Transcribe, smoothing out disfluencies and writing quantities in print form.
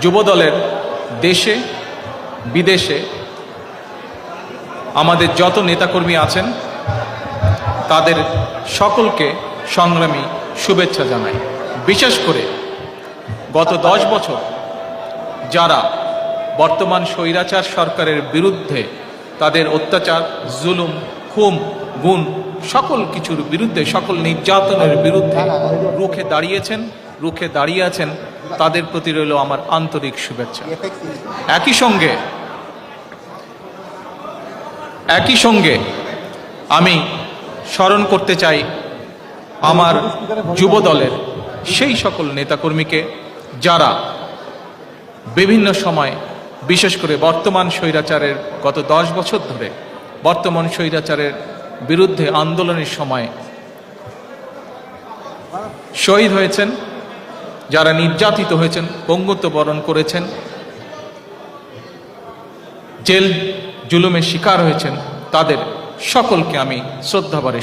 যুবদলের দেশে বিদেশে আমাদের যত নেতাকর্মী আছেন তাদের সকলকে সংগ্রামী শুভেচ্ছা জানাই। বিশেষ করে গত 10 বছর যারা বর্তমান স্বৈরাচার সরকারের বিরুদ্ধে তাদের অত্যাচার, জুলুম, খুন, গুণ সকল কিছুর বিরুদ্ধে, সকল নির্যাতনের বিরুদ্ধে রুখে দাঁড়িয়ে আছেন, তাদের প্রতি রইল আমার আন্তরিক শুভেচ্ছা। একই সঙ্গে আমি স্মরণ করতে চাই আমার যুব দলের সেই সকল নেতাকর্মীকে যারা বিভিন্ন সময়, বিশেষ করে বর্তমান স্বৈরাচারের গত 10 বছর ধরে বর্তমান স্বৈরাচারের বিরুদ্ধে আন্দোলনের সময় শহীদ হয়েছেন, যারা নির্যাতিত হয়েছেন, পঙ্গুত্ব বরণ করেছেন, জেল জুলুমের শিকার হয়েছেন, তাদের সকলকে আমি শ্রদ্ধাভরে